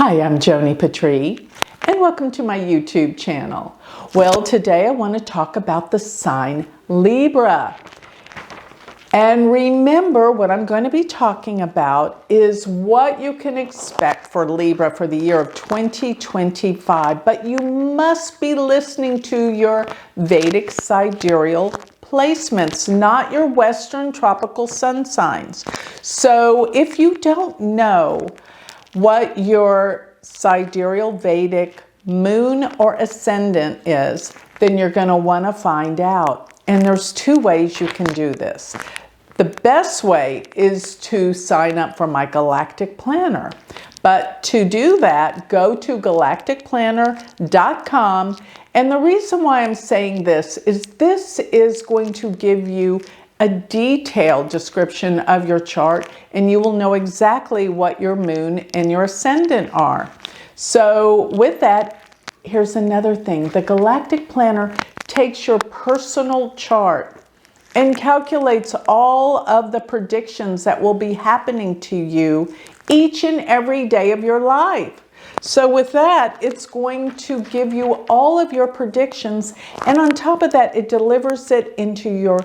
Hi, I'm Joni Patry, and welcome to my YouTube channel. Well, today I want to talk about the sign Libra. And remember, what I'm going to be talking about is what you can expect for Libra for the year of 2025. But you must be listening to your Vedic sidereal placements, not your Western tropical sun signs. So if you don't know what your sidereal Vedic moon or ascendant is, then you're going to want to find out. And there's two ways you can do this. The best way is to sign up for my Galactic Planner. But to do that, go to galacticplanner.com. And the reason why I'm saying this is going to give you a detailed description of your chart, and you will know exactly what your moon and your ascendant are. So with that, here's another thing. The Galactic Planner takes your personal chart and calculates all of the predictions that will be happening to you each and every day of your life. So with that, it's going to give you all of your predictions, and on top of that, it delivers it into your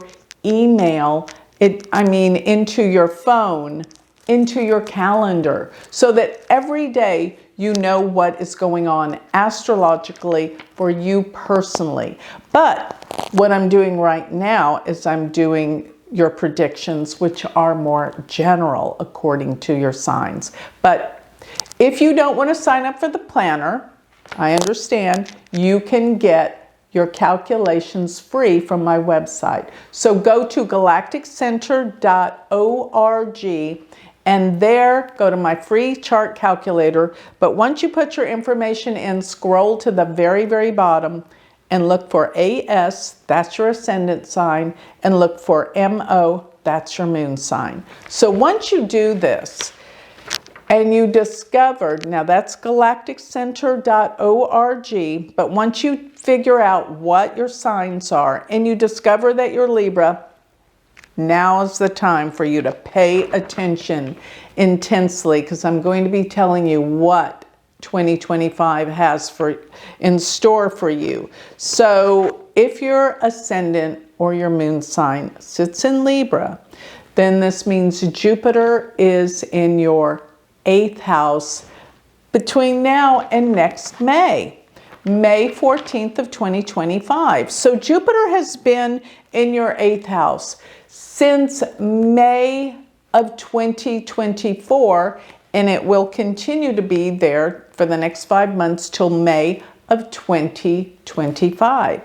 email, into your phone, into your calendar, so that every day you know what is going on astrologically for you personally. But what I'm doing right now is I'm doing your predictions, which are more general according to your signs. But if you don't want to sign up for the planner, I understand, you can get your calculations free from my website. So go to galacticcenter.org, and there, go to my free chart calculator. But once you put your information in, scroll to the very, very bottom and look for AS, that's your ascendant sign, and look for MO, that's your moon sign. So once you do this, and you discovered, now that's galacticcenter.org, but once you figure out what your signs are and you discover that you're Libra, now is the time for you to pay attention intensely, because I'm going to be telling you what 2025 has in store for you. So if your ascendant or your moon sign sits in Libra, then this means Jupiter is in your 8th house between now and next May 14th of 2025. So Jupiter has been in your 8th house since May of 2024, and it will continue to be there for the next 5 months till May of 2025.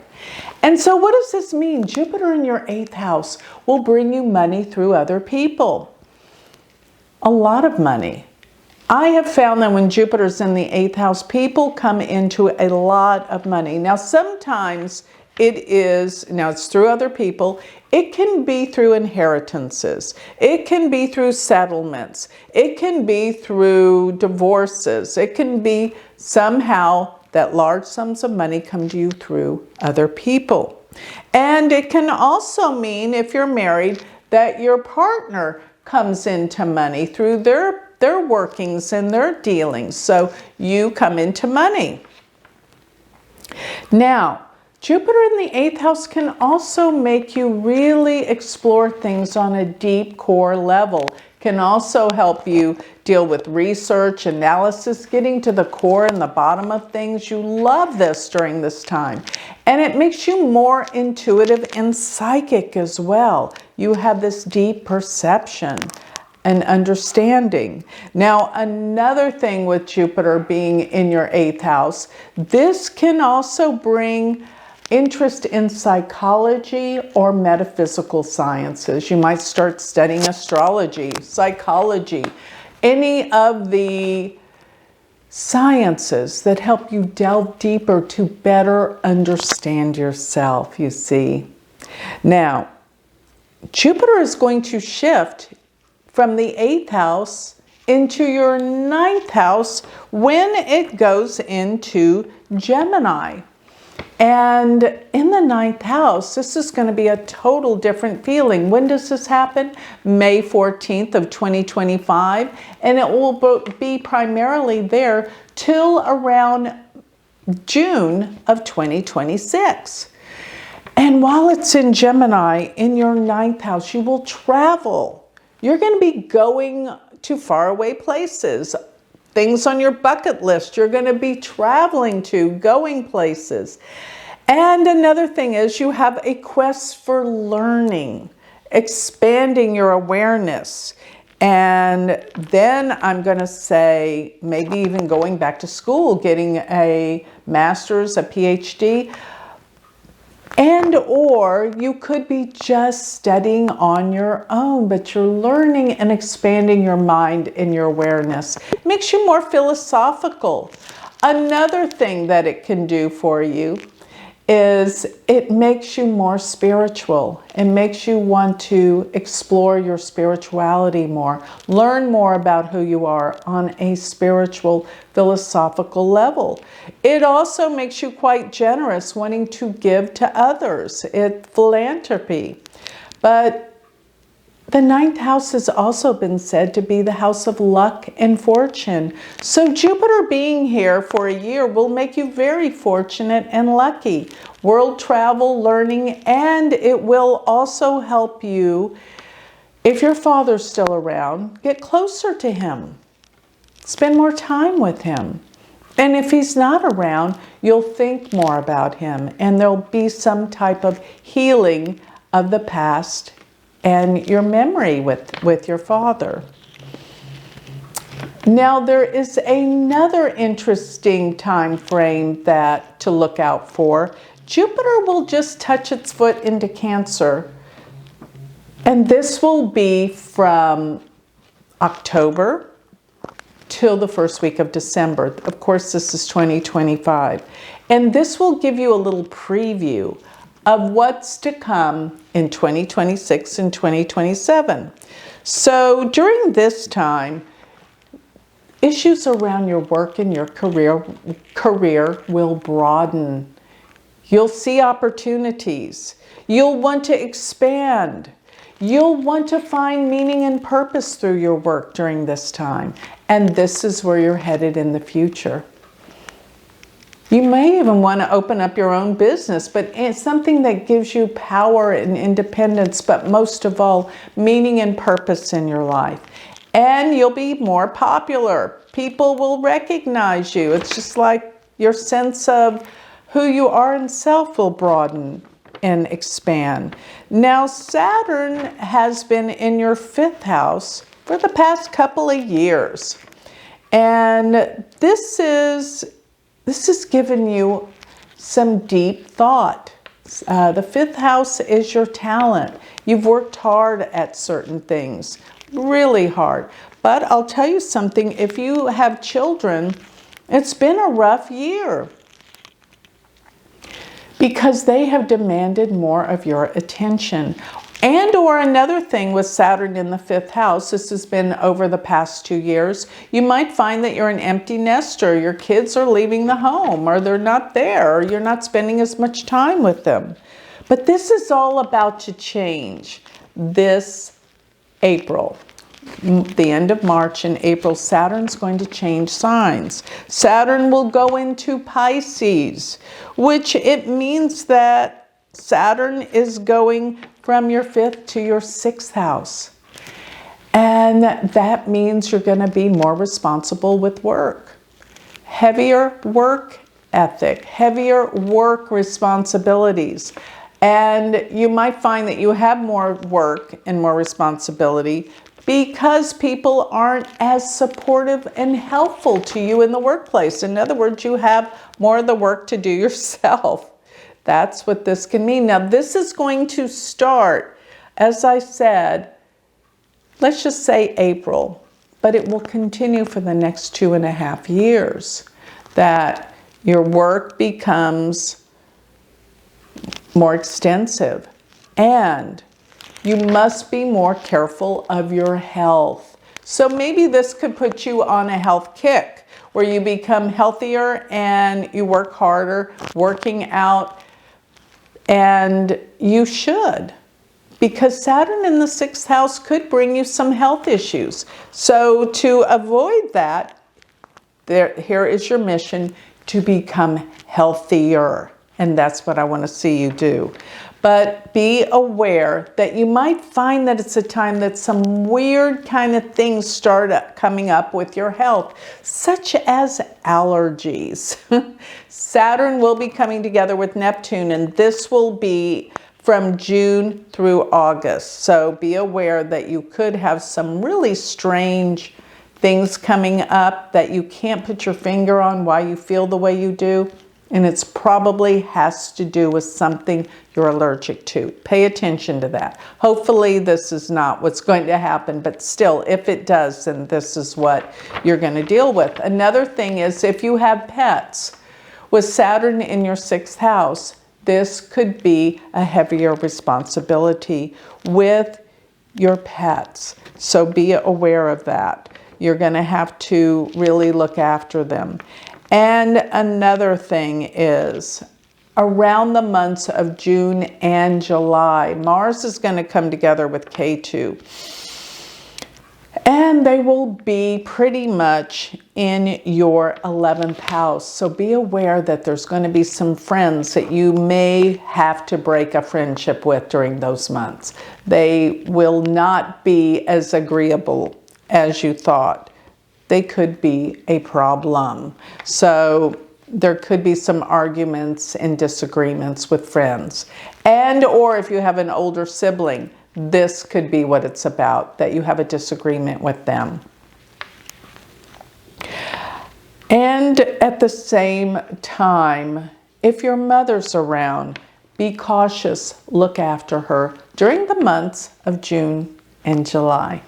And so what does this mean? Jupiter in your 8th house will bring you money through other people. A lot of money. I have found that when Jupiter's in the 8th house, people come into a lot of money. Now, sometimes it's through other people. It can be through inheritances. It can be through settlements. It can be through divorces. It can be somehow that large sums of money come to you through other people. And it can also mean, if you're married, that your partner comes into money through their workings and their dealings. So you come into money. Now, Jupiter in the 8th house can also make you really explore things on a deep core level. Can also help you deal with research, analysis, getting to the core and the bottom of things. You love this during this time. And it makes you more intuitive and psychic as well. You have this deep perception and understanding. Now, another thing with Jupiter being in your 8th house, this can also bring interest in psychology or metaphysical sciences. You might start studying astrology, psychology, any of the sciences that help you delve deeper to better understand yourself, you see. Now, Jupiter is going to shift from the 8th house into your 9th house when it goes into Gemini. And in the 9th house, this is going to be a total different feeling. When does this happen? May 14th of 2025. And it will be primarily there till around June of 2026. And while it's in Gemini, in your 9th house, you will travel. You're going to be going to faraway places. Things on your bucket list, you're going to be traveling to, going places. And another thing is you have a quest for learning, expanding your awareness. And then I'm going to say maybe even going back to school, getting a master's, a PhD. And or you could be just studying on your own, but you're learning and expanding your mind and your awareness. It makes you more philosophical. Another thing that it can do for you is it makes you more spiritual. It makes you want to explore your spirituality more, learn more about who you are on a spiritual, philosophical level. It also makes you quite generous, wanting to give to others. It's philanthropy. But the 9th house has also been said to be the house of luck and fortune. So Jupiter being here for a year will make you very fortunate and lucky. World travel, learning, and it will also help you, if your father's still around, get closer to him. Spend more time with him. And if he's not around, you'll think more about him, and there'll be some type of healing of the past and your memory with your father. Now, there is another interesting time frame to look out for. Jupiter will just touch its foot into Cancer, and this will be from October till the first week of December. Of course, this is 2025. And this will give you a little preview of what's to come in 2026 and 2027. So during this time, issues around your work and your career will broaden. You'll see opportunities. You'll want to expand. You'll want to find meaning and purpose through your work during this time. And this is where you're headed in the future. You may even want to open up your own business, but it's something that gives you power and independence, but most of all, meaning and purpose in your life. And you'll be more popular. People will recognize you. It's just like your sense of who you are in self will broaden and expand. Now, Saturn has been in your 5th house for the past couple of years. And this is given you some deep thought. The 5th house is your talent. You've worked hard at certain things, really hard. But I'll tell you something, if you have children, it's been a rough year because they have demanded more of your attention. And or another thing with Saturn in the 5th house, this has been over the past 2 years, you might find that you're an empty nester. Your kids are leaving the home, or they're not there, or you're not spending as much time with them. But this is all about to change this April. The end of March and April, Saturn's going to change signs. Saturn will go into Pisces, which it means that Saturn is going from your 5th to your 6th house. And that means you're going to be more responsible with work. Heavier work ethic, heavier work responsibilities. And you might find that you have more work and more responsibility because people aren't as supportive and helpful to you in the workplace. In other words, you have more of the work to do yourself. That's what this can mean. Now, this is going to start, as I said, let's just say April, but it will continue for the next 2.5 years, that your work becomes more extensive, and you must be more careful of your health. So maybe this could put you on a health kick where you become healthier and you work harder, working out, and you should. Because Saturn in the 6th house could bring you some health issues. So to avoid that, here is your mission, to become healthier. And that's what I want to see you do. But be aware that you might find that it's a time that some weird kind of things start coming up with your health, such as allergies. Saturn will be coming together with Neptune, and this will be from June through August. So be aware that you could have some really strange things coming up that you can't put your finger on why you feel the way you do. And it's probably has to do with something you're allergic to. Pay attention to that. Hopefully this is not what's going to happen, but still, if it does, then this is what you're going to deal with. Another thing is if you have pets, with Saturn in your 6th house, this could be a heavier responsibility with your pets. So be aware of that. You're going to have to really look after them. And another thing is, around the months of June and July, Mars is going to come together with K2. And they will be pretty much in your 11th house. So be aware that there's going to be some friends that you may have to break a friendship with during those months. They will not be as agreeable as you thought. They could be a problem. So there could be some arguments and disagreements with friends. And or if you have an older sibling, this could be what it's about, that you have a disagreement with them. And at the same time, if your mother's around, be cautious, look after her during the months of June and July.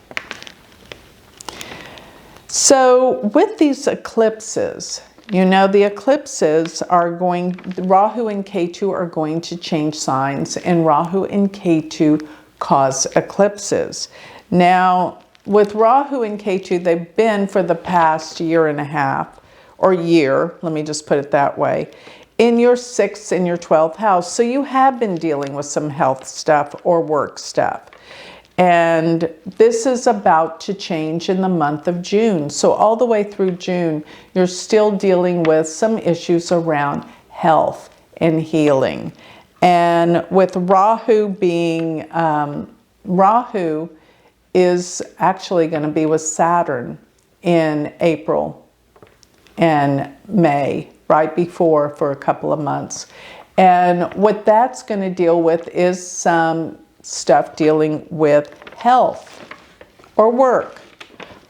So with these eclipses, you know, the eclipses are Rahu and Ketu are going to change signs, and Rahu and Ketu cause eclipses. Now, with Rahu and Ketu, they've been for the past year and a half, or year, let me just put it that way, in your 6th and your 12th house. So you have been dealing with some health stuff or work stuff. And this is about to change in the month of June. So all the way through June, you're still dealing with some issues around health and healing. And with Rahu being, Rahu is actually going to be with Saturn in April and May, right before, for a couple of months. And what that's going to deal with is some stuff dealing with health or work.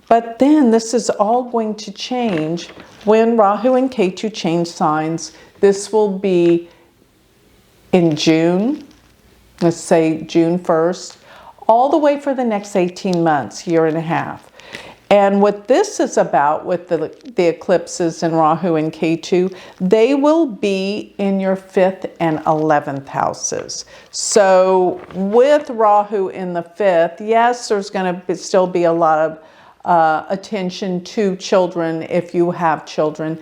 But then this is all going to change when Rahu and Ketu change signs. This will be in June, let's say June 1st, all the way for the next 18 months, year and a half. And what this is about with the eclipses in Rahu and Ketu, they will be in your 5th and 11th houses. So with Rahu in the 5th, yes, there's going to still be a lot of attention to children if you have children.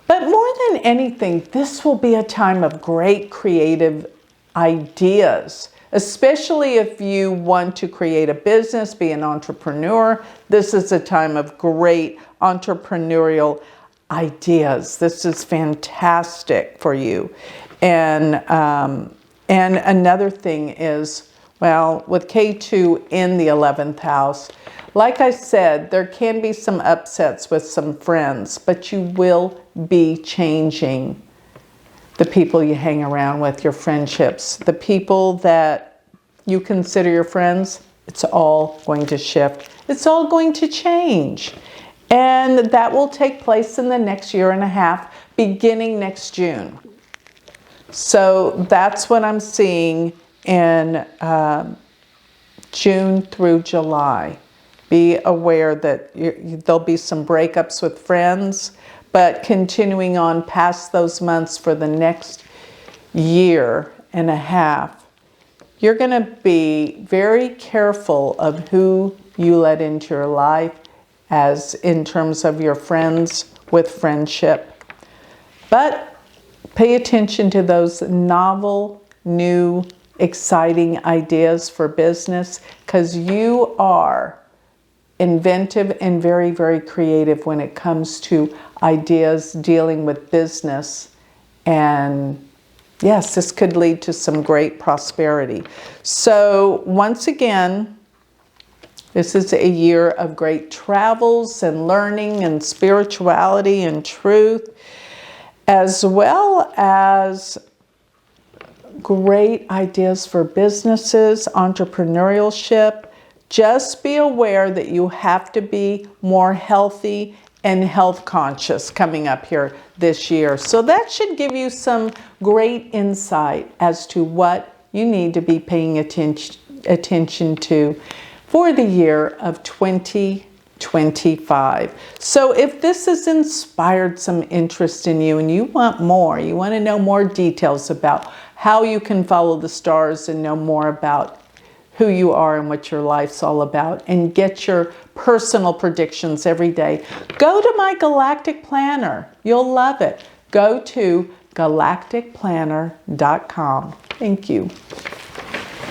But more than anything, this will be a time of great creative ideas. Especially if you want to create a business, be an entrepreneur, this is a time of great entrepreneurial ideas. This is fantastic for you. And another thing is, well, with K2 in the 11th house, like I said, there can be some upsets with some friends, but you will be changing the people you hang around with, your friendships, the people that you consider your friends, it's all going to shift. It's all going to change. And that will take place in the next year and a half, beginning next June. So that's what I'm seeing in June through July. Be aware that there'll be some breakups with friends, but continuing on past those months for the next year and a half, you're going to be very careful of who you let into your life as in terms of your friends with friendship. But pay attention to those novel, new, exciting ideas for business, because you are inventive and very, very creative when it comes to ideas dealing with business. And yes, this could lead to some great prosperity. So once again, this is a year of great travels and learning and spirituality and truth, as well as great ideas for businesses, entrepreneurship. Just be aware that you have to be more healthy and health conscious coming up here this year. So that should give you some great insight as to what you need to be paying attention to for the year of 2025. So if this has inspired some interest in you and you want more, you want to know more details about how you can follow the stars and know more about who you are and what your life's all about, and get your personal predictions every day, go to my Galactic Planner. You'll love it. Go to galacticplanner.com. Thank you.